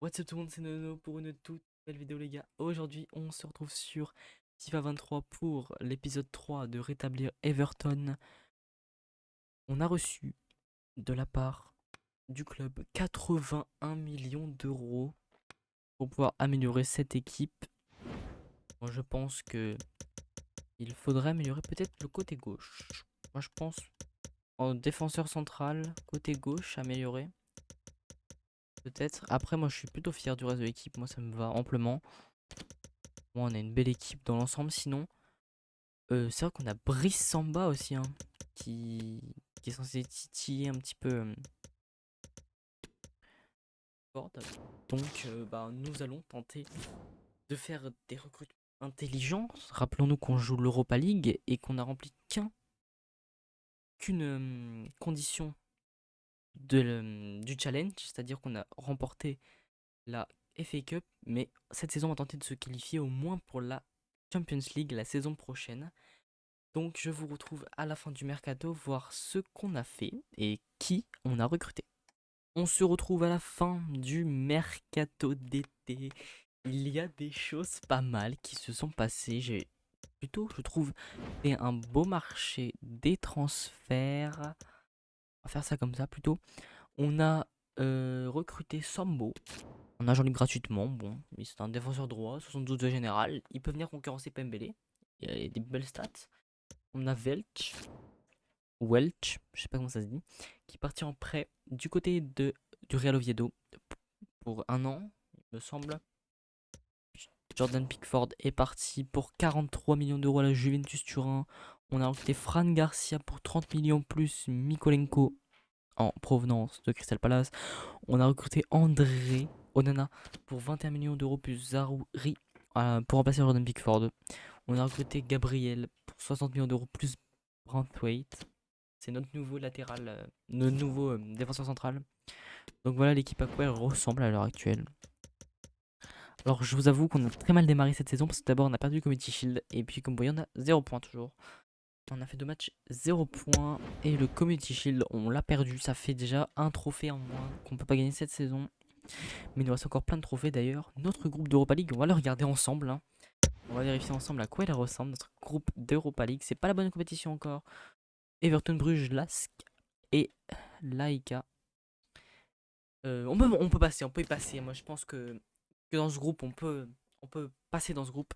What's up tout le monde, c'est Nono pour une toute nouvelle vidéo les gars. Aujourd'hui on se retrouve sur FIFA 23 pour l'épisode 3 de rétablir Everton. On a reçu de la part du club 81 millions d'euros pour pouvoir améliorer cette équipe. Moi je pense que il faudrait améliorer peut-être le côté gauche. Moi je pense en défenseur central, côté gauche améliorer. Peut-être. Après moi je suis plutôt fier du reste de l'équipe, moi ça me va amplement. Bon, on a une belle équipe dans l'ensemble sinon. C'est vrai qu'on a Brice Samba aussi, hein, qui est censé titiller un petit peu Ford. Donc, nous allons tenter de faire des recrutements intelligents. Rappelons-nous qu'on joue l'Europa League et qu'on a rempli qu'une condition du challenge, c'est-à-dire qu'on a remporté la FA Cup, mais cette saison on va tenter de se qualifier au moins pour la Champions League la saison prochaine. Donc je vous retrouve à la fin du mercato, voir ce qu'on a fait et qui on a recruté. On se retrouve à la fin du mercato d'été. Il y a des choses pas mal qui se sont passées. J'ai plutôt, je trouve, fait un beau marché des transferts. On va faire ça comme ça plutôt. On a recruté Sambo. On a libre gratuitement. Bon, c'est un défenseur droit, 72 de général. Il peut venir concurrencer Pembele. Il y a des belles stats. On a Welch, je sais pas comment ça se dit, qui est parti en prêt du côté du Real Oviedo pour 1 an, il me semble. Jordan Pickford est parti pour 43 millions d'euros à la Juventus Turin. On a recruté Fran Garcia pour 30 millions plus Mikolenko en provenance de Crystal Palace. On a recruté André Onana pour 21 millions d'euros plus Zarouri pour remplacer Jordan Pickford. On a recruté Gabriel pour 60 millions d'euros plus Branthwaite. C'est notre nouveau latéral, notre nouveau défenseur central. Donc voilà l'équipe à quoi elle ressemble à l'heure actuelle. Alors je vous avoue qu'on a très mal démarré cette saison parce que d'abord on a perdu le Community Shield et puis comme vous voyez on a 0 points toujours. On a fait 2 matchs 0 points et le Community Shield on l'a perdu. Ça fait déjà un trophée en moins qu'on peut pas gagner cette saison. Mais il nous reste encore plein de trophées d'ailleurs. Notre groupe d'Europa League on va le regarder ensemble, hein. On va vérifier ensemble à quoi il ressemble notre groupe d'Europa League. C'est pas la bonne compétition encore. Everton, Bruges, Lask et Laika. On peut passer, on peut y passer. Moi, je pense que dans ce groupe, on peut passer dans ce groupe.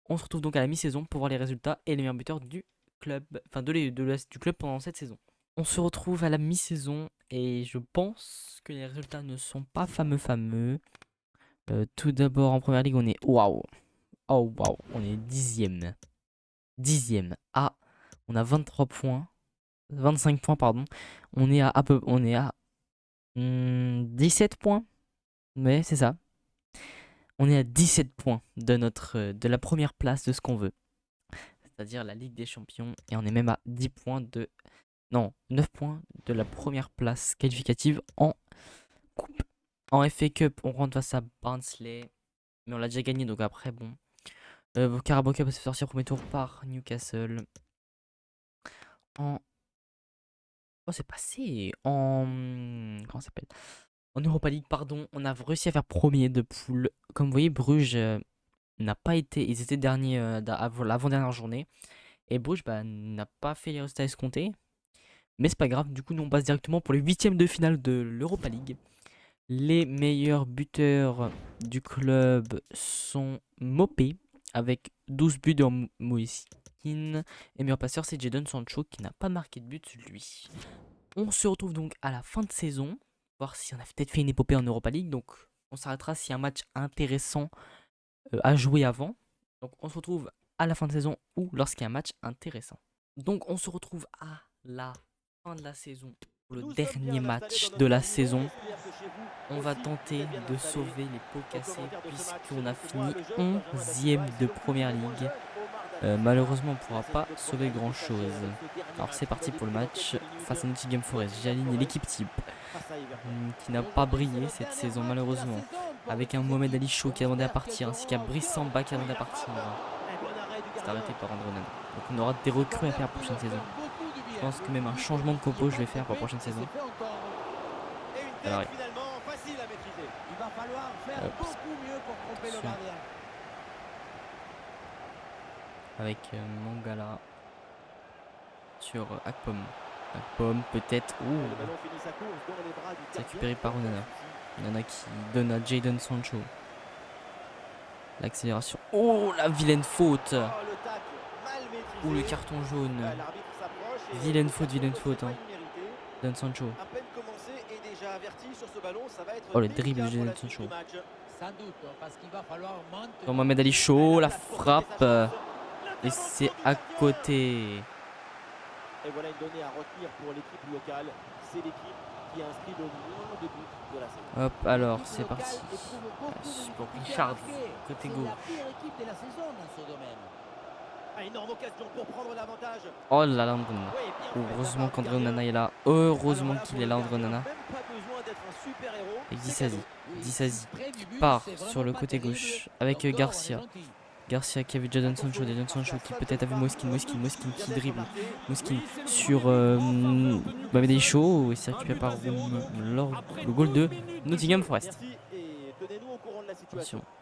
On se retrouve donc à la mi-saison pour voir les résultats et les meilleurs buteurs du club, enfin du club pendant cette saison. On se retrouve à la mi-saison et je pense que les résultats ne sont pas fameux. Tout d'abord, en première ligue, on est waouh, oh waouh, on est dixième. Dixième. Ah, on a 23 points. 25 points, pardon. On est à 17 points. Ouais, c'est ça. On est à 17 points de la première place de ce qu'on veut. C'est-à-dire la Ligue des Champions. Et on est même à 10 points de. Non, 9 points de la première place qualificative en coupe. En FA Cup, on rentre face à Barnsley. Mais on l'a déjà gagné, donc après, bon. Carabao Cup va se sortir au premier tour par Newcastle. Oh, c'est passé. Comment ça s'appelle? En Europa League, pardon, on a réussi à faire premier de poule. Comme vous voyez, Bruges n'a pas été. Ils étaient derniers avant l'avant-dernière journée. Et Bruges n'a pas fait les résultats escomptés. Mais c'est pas grave, du coup, nous on passe directement pour les huitièmes de finale de l'Europa League. Les meilleurs buteurs du club sont Mopé avec 12 buts en Moïse. Et meilleur passeur, c'est Jadon Sancho qui n'a pas marqué de but lui. On se retrouve donc à la fin de saison, voir si on a peut-être fait une épopée en Europa League. Donc on s'arrêtera s'il y a un match intéressant à jouer avant. Donc on se retrouve à la fin de saison ou lorsqu'il y a un match intéressant. Donc on se retrouve à la fin de la saison, pour le dernier match de la saison. On va tenter de sauver les pots cassés puisqu'on a fini 11e de Première Ligue. Malheureusement, on ne pourra pas sauver grand chose. Alors, c'est parti pour le match face à Nottingham Forest. J'aligne l'équipe type qui n'a pas brillé cette saison, malheureusement. Avec un Mohamed Ali Chaud qui a demandé à partir, ainsi qu'un Brice Samba qui a demandé à partir. C'est arrêté par André Onana. Donc, on aura des recrues à faire pour la prochaine saison. Je pense que même un changement de compo, je vais faire pour la prochaine saison. Alors, faire Hop. beaucoup mieux pour tromper le Attention. gardien. Avec Mangala sur Akpom. Akpom peut-être. Le Ouh, ballon finit sa course dans les bras du c'est gardien. récupéré par Aucun Onana. souci. Onana qui donne à Jadon Sancho. L'accélération. Oh, la vilaine faute. Oh, le tacle mal maîtrisé. Ouh, le carton jaune. L'arbitre s'approche et Vilaine le faute, carton vilaine ne faute, serait hein. pas immérité. Jadon Sancho. À peine commencé et déjà averti sur ce ballon, ça va être Oh, le délicat dribble de pour Jadon la suite Sancho. du match. Sans doute, parce qu'il va falloir maintenir. Sur Mohamed Ali chaud, la Place pour frappe. tenter sa chance. Et c'est L'intervention du à gardien. côté. Et voilà une donnée à retenir pour l'équipe locale. C'est l'équipe qui a inscrit le moins de buts de la saison. Hop, alors, L'équipe c'est locale parti. éprouve beaucoup de Pour difficultés à Richard, marquer. côté C'est gauche. la pire équipe de la saison dans ce domaine. Ah, énorme occasion pour prendre l'avantage. Oh là là, André Onana. Oui, bien fait de la Heureusement part du qu'André gardien. Onana est là. Alors Heureusement là, qu'il pour est le là, André gardien, Onana. même pas besoin d'être un super-héros, Avec c'est Disasi. cadeau. Oui, Disasi si près du but, part c'est sur vraiment le pas côté terrible. gauche avec Donc, Garcia. on est gentil. Garcia qui a vu Jadon Sancho. Jadon Parce Sancho qu'à qui ça, peut-être a vu par Moiskin. un Moiskin but qui vient d'être dribble. marqué. Moiskin Oui, c'est le sur premier but en faveur de Mohamed Ali Newcastle. chaud. Et c'est Un récupéré but à par zéro, donc, après le goal de 12 minutes de Nottingham jeu. Forest. Merci et tenez-nous au courant de la situation. Attention.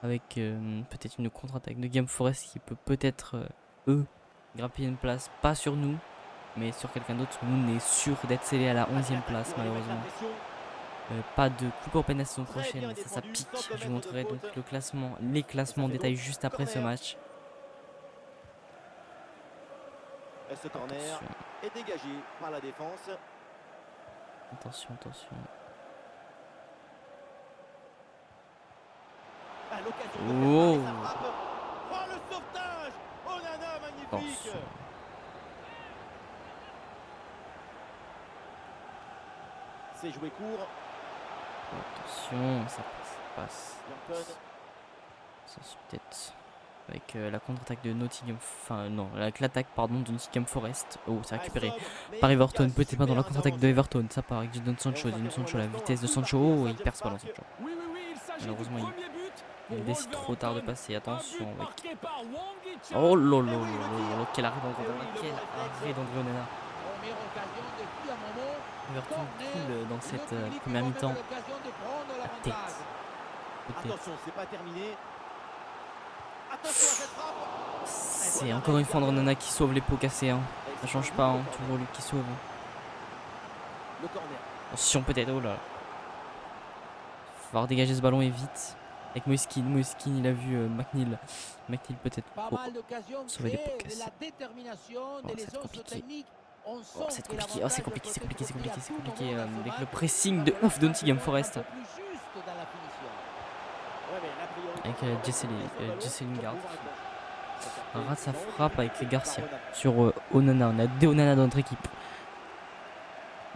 Avec peut-être une contre-attaque de Nottingham Forest qui peut peut-être, eux, grappiller une place. Pas sur nous, mais sur quelqu'un d'autre. Nous, on est sûr d'être scellé à la 11e place, malheureusement. Pas de Coupe européenne la saison Très prochaine, bien ça défendu, pique. sans Je vous commettre montrerai de donc faute. le classement, les classements en fait détail donc juste après ce corner. match. Et ce corner Attention, est dégagé par la défense. attention, attention. Ah, l'occasion de Oh. faire parler sa frappe. Oh, le sauvetage. Onana, magnifique. Attention. C'est joué court. Attention, ça passe. Johnson. Attention, peut-être avec la contre-attaque de Nottingham, enfin non, avec l'attaque pardon de Nottingham Forest. Oh, c'est récupéré par Everton, peut-être pas dans la contre-attaque de Everton, ça part avec Jadon Sancho, Jadon Sancho, la vitesse de Sancho, oh, il perd ce ballon Sancho. Oui, oui, oui, il s'agit du Malheureusement, premier but pour Il décide trop tard de Wolverhampton. passer, Un attention but avec... marqué par Wang Hee-chan. Oh lolo, oui, le tir. quel arrêt d'André Eh oui, Onana, le quel bon réflexe. arrêt d'André Onana. Première occasion depuis un moment. Everton Corner. coule dans Le cette public première va mi-temps. donner l'occasion de prendre La tête. l'avantage. Peut-être. Attention, c'est pas terminé. Attention à cette frappe. C'est encore une fois André Onana qui sauve les pots cassés, hein. Ça change pas, hein. Toujours lui qui sauve. Le corner. Attention peut-être, oh là là. Faut falloir dégager ce ballon et vite. Avec Moiskin, il a vu McNeil. McNeil peut-être Pas pour... mal d'occasions sauver des créées, pots de cassés. la détermination, Oh, des c'est onces compliqué. techniques. On Oh, sent c'est que compliqué, l'avantage c'est peut compliqué, c'est être compliqué, c'est pris à compliqué, c'est tout compliqué. moment dans ce Avec match. le pressing de Il va ouf de Nottingham falloir Forest. être un peu plus juste dans la finition. Ouais, mais la priorité, Avec c'est de Jesse mettre ce ballon Jesse Lingard. pour pouvoir répondre. On rate sa frappe avec Par Garcia Onana. sur Onana. On a deux Onana dans notre équipe.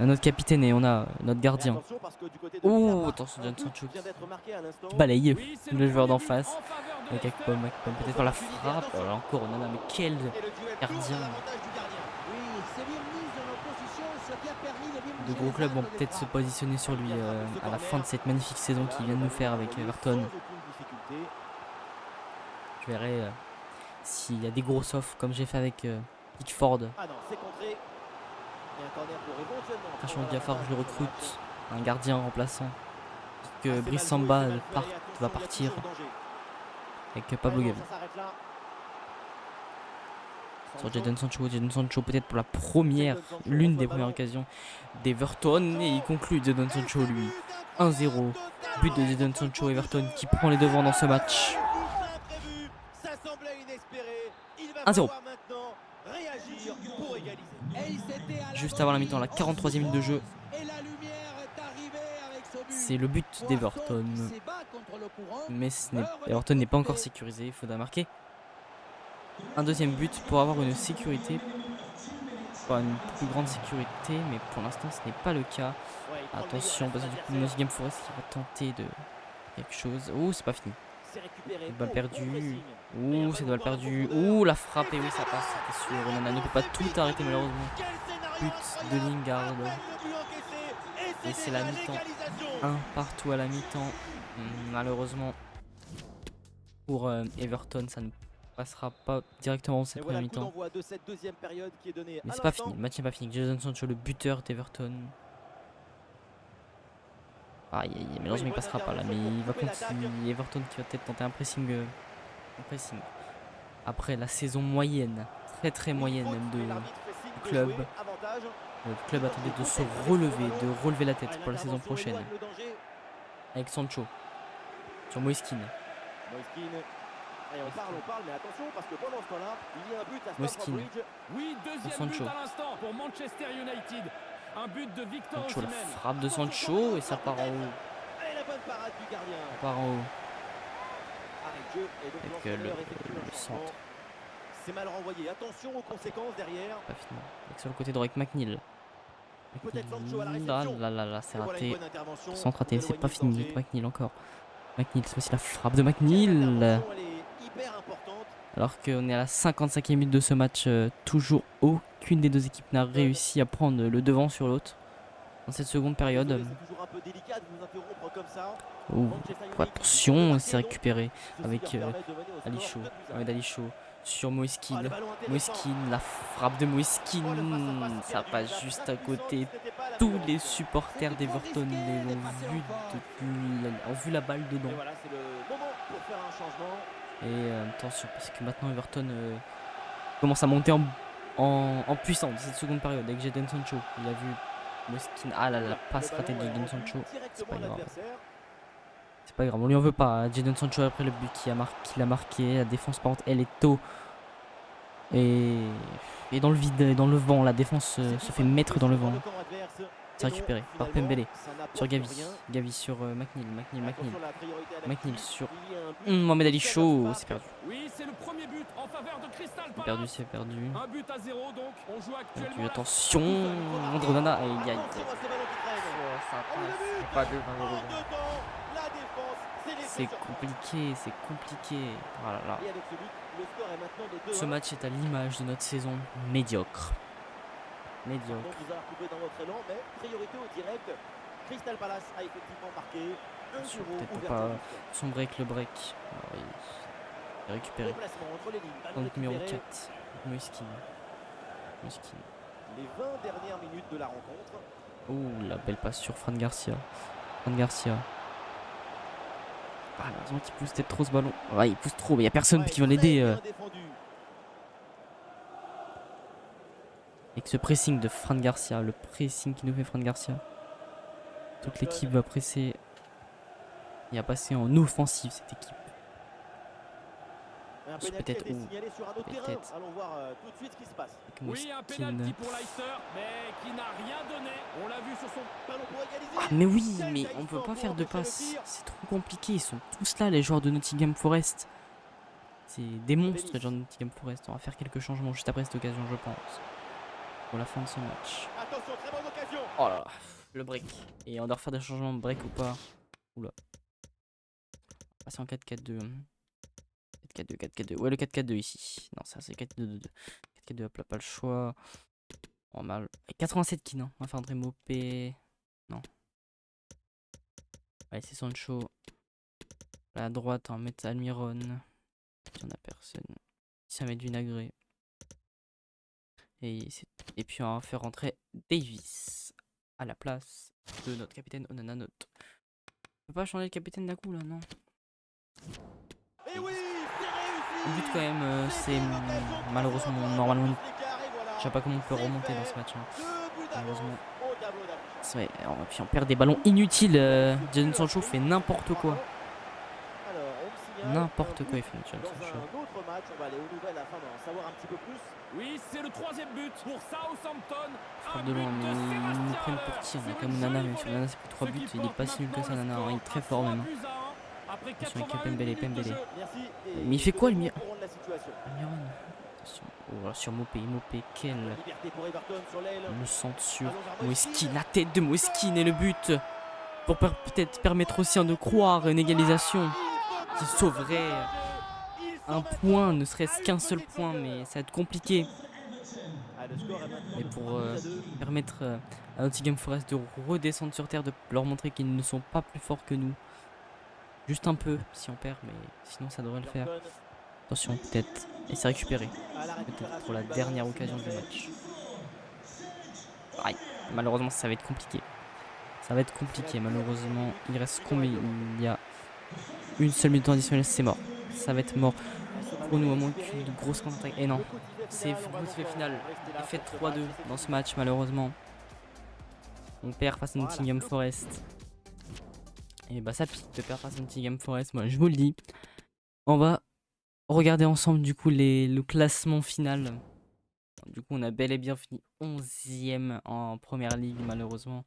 On a notre capitaine et on a notre Mais gardien. attention parce que du côté de Oh, Villarreal, attention, un Jadon but Sancho vient d'être marqué à l'instant. qui balaye Oui, c'est le joueur premier d'en but face. en faveur de Avec Leicester. Akpom, peut-être par la frappe. Oh, là encore Onana, mais quel Et le duel gardien. tourne à l'avantage du gardien. Oui, c'est bien mis dans l'opposition, ce qui a permis de bien de bouger gros les clubs vont angles des peut-être se frappes. positionner sur lui à la fin de cette magnifique saison qu'il vient de nous faire avec Everton. Sans aucune difficulté. Je verrai s'il y a des grosses offres comme j'ai fait avec Pickford. Ah non, c'est contré. Et un corner pour éventuellement. Sachant prendre qu'il va falloir que je le l'avantage sur le recrute, match. un gardien remplaçant. Parce Ah, que c'est Brice mal Samba joué, c'est mal fait, va attention, partir il y a toujours danger. avec Ouais, Pablo non, Gavi. ça s'arrête là. Sur Sancho. Jadon Sancho peut-être pour la première, Jadon Sancho l'une reçoit des le premières ballon. occasions d'Everton et il conclut Jadon Et Sancho c'est lui. but incroyable, 1-0. totalement But de Jadon contre le Sancho, cours du Everton jeu. qui prend les devants dans ce match. Imprévu, ça semblait inespéré. Il va 1-0. falloir maintenant réagir pour égaliser. Et il s'était à Juste avant la l'agonie, mi-temps, la 43e minute de jeu. et la lumière est arrivée avec ce but. C'est le but Poisson d'Everton. qui se bat contre le courant. Mais Everton n'est pas encore sécurisé, il faudra marquer un deuxième but pour avoir une sécurité, pas une plus grande sécurité, mais pour l'instant ce n'est pas le cas. Ouais, il prend le Attention, meilleur parce de que son du coup Nottingham Forest qui va tenter de quelque chose. Oh, c'est pas fini. C'est récupéré. Balle Oh, perdue. bon pressing. Ouh, c'est de balle perdue. Ouh, la frappe, et oui, ça passe, c'était sûr. Onana ne peut pas tout arrêter malheureusement. Quel scénario But de incroyable. Lingard. À peine le but encaissé, Et c'est la déjà mi-temps. l'égalisation. Un partout à la mi-temps. Malheureusement pour Everton, ça ne passera pas directement dans Et cette voilà première le coup mi-temps. d'envoi de cette deuxième période qui est donnée Mais à c'est pas l'instant. fini, le match n'est pas fini. Jadon Sancho, le buteur d'Everton. Aïe aïe aïe, malheureusement il passera pas là, mais il va continuer. Everton qui va peut-être tenter un pressing. Un pressing. Après la saison moyenne, très moyenne même du club. Le club attendait de se relever, de relever la tête pour la saison prochaine. Avec Sancho. Sur Moiskin. Et on parle, mais attention parce que pendant ce temps-là, il y a un but à Moiskin. Stamford Bridge. Oui, deuxième Sancho. but à l'instant pour Manchester United. Un but de Victor Sancho, la Osimhen. frappe de Sancho et ça part en haut. Et la bonne parade du gardien. Ça part en haut. Arrêt de jeu et donc Avec l'entraîneur effectue un le changement. centre. C'est mal renvoyé. Attention aux conséquences derrière. Pas fini. Avec sur le côté droit avec McNeil. Peut-être Sancho à la Là, réception. là, c'est Et voilà une raté. bonne intervention. Centre raté, c'est pas Éloigné fini du avec danger. McNeil encore. McNeil, c'est aussi la frappe de Cette McNeil. intervention, elle est hyper importante. Alors qu'on est à la 55e minute de ce match, toujours aucune des deux équipes n'a réussi à prendre le devant sur l'autre dans cette seconde période. Désolé, c'est toujours un peu délicat de vous interrompre comme ça. Oh, Manchester United attention, qui c'est récupéré ceci avec leur permet de mener au Ali score Chaud. 2-1. Avec Ali Chaud sur Ah, Moiskin. le ballon intéressant. Moiskin, la frappe de Moiskin, Oh, le face-à-face ça perdu. passe La juste frappe à puissante, côté. c'était pas la Tous meilleure les option. supporters d'Everton ont vu la balle dedans. Et voilà, c'est le moment pour faire un changement. Et attention, parce que maintenant Everton commence à monter en puissance dans cette seconde période avec Jadon Sancho. Il a vu Moiskin. Ah là là, la passe Le ratée de ballon est Jadon rendu Sancho. C'est directement pas à grave. l'adversaire. C'est pas grave, on lui en veut pas. Jadon Sancho après le but qu'il a marqué. La défense par contre, elle est tôt. Et dans le vide, et dans le vent, la défense se fait mettre dans le vent. C'est récupéré par Pembele sur Gavi. Gavi sur McNeil. McNeil sur Mohamed Ali Chaud. C'est perdu. Oui, c'est le premier but en faveur de Crystal C'est Palace. perdu. Un but à 0 donc. On joue actuellement. Perdu. Attention, Andronana. Aïe aïe. Ça Oh, le passe. but Pas de En malheureusement. dedans, la défense, C'est compliqué, c'est compliqué. Voilà, là. Et avec ce but, le score est maintenant de 2-1. Ce match est à l'image de notre saison médiocre. Donc vous avez retrouvé dans votre élan, mais priorité au direct. Crystal Palace a effectivement marqué 1-0 Peut-être ouverture pas du score. sombrer avec le break. Alors, il est récupéré. Déplacement entre les lignes, ballon Donc numéro récupéré. 4. Moiskin. Les 20 dernières minutes de la rencontre. Oh, la belle passe sur Fran Garcia. Ah, heureusement qu'il pousse peut-être trop ce ballon. Ouais, il pousse trop, mais il n'y a personne Ouais, qui vient très l'aider. bien défendu. Avec ce pressing de Fran Garcia, le pressing qui nous fait Fran Garcia. Toute l'équipe va presser et à passer en offensive cette équipe. Un Sur penalty a peut-être été où signalé sur un autre terrain. peut-être. Allons voir tout de suite ce qui se passe. Avec Oui, un Moiskin. penalty pour Leicester, mais qui n'a rien donné. On l'a vu sur son Ballon pour égaliser. Ah, mais oui, Quel mais jaillissement on peut pas pour faire de empêcher le passe. tir. C'est trop compliqué. Ils sont tous là, les joueurs de Nottingham Forest. C'est des monstres, les joueurs de Nottingham Forest. On va faire quelques changements juste après cette occasion, je pense. Pour la fin de ce match. Attention, très bonne occasion. Oh là là, le break. Et on doit refaire des changements de break ou pas? Oula. Passer en 4-4-2. 4-4-2, 4-4-2. Ouais, le 4-4-2 ici. Non, ça c'est 4-2-2-2. 4-4-2, hop là, pas le choix. Oh mal. 87 qui, non? On va faire André Mopé. Non. Allez, c'est Sancho. À la droite, on va mettre Almiron. Il n'y en a personne. Ça met du Nagré. Et puis on va faire rentrer Davis à la place de notre capitaine Onana. On peut pas changer le capitaine d'un coup là, non? Et oui, c'est réussi. Le but quand même, c'est malheureusement normalement. Je sais pas comment on peut remonter dans ce match. Hein. Malheureusement. Ouais, puis on perd des ballons inutiles. Jadon Sancho fait n'importe quoi. N'importe quoi il fait Jadon Dans Sancho. un autre match, on va aller aux nouvelles afin d'en savoir un petit peu plus. Oui, c'est le troisième but pour Southampton. Frappe de loin, mais ils nous prennent pour qui? On a quand même Nana, même si Nana c'est pris 3 buts, il est pas si nul que ça Nana, hein. Il est très fort même. Attention avec Pembele. Merci. Mais il fait quoi, le Almiron? Almiron? Attention. Oh, voilà, sur Mopé, quel Liberté pour Everton sur l'aile. le centre sur Allons vers Moiskin, la tête de Moiskin et le but pour peut-être permettre aussi de croire à une égalisation qui sauverait un point, ne serait-ce qu'un seul point, mais ça va être compliqué. Mais pour permettre à Nottingham Forest de redescendre sur terre, de leur montrer qu'ils ne sont pas plus forts que nous. Juste un peu si on perd, mais sinon ça devrait le faire. Attention, peut-être. Et c'est récupéré. Peut-être pour la dernière occasion du match. Aïe, malheureusement ça va être compliqué. Ça va être compliqué malheureusement. Il reste combien? Il y a une seule minute additionnelle, c'est mort. Ça va être mort pour nous à moins qu'une grosse contre-attaque. Et non, c'est coup de sifflet final. Il fait 3-2 dans ce match malheureusement. On perd face à Nottingham Forest. Et bah ça pique de perdre face à Nottingham Forest, moi je vous le dis. On va regarder ensemble du coup le classement final. Du coup on a bel et bien fini 11e en première ligue malheureusement.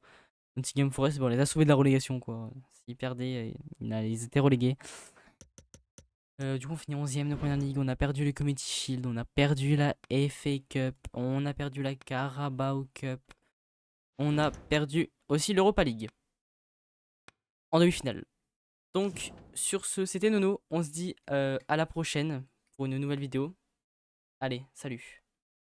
Nottingham Forest, bon, on les a sauvés de la relégation quoi. S'ils perdaient, ils étaient relégués. Du coup on finit 11e de première ligue, on a perdu le Community Shield, on a perdu la FA Cup, on a perdu la Carabao Cup, on a perdu aussi l'Europa League en demi-finale. Donc sur ce, c'était Nono, on se dit à la prochaine pour une nouvelle vidéo. Allez, salut.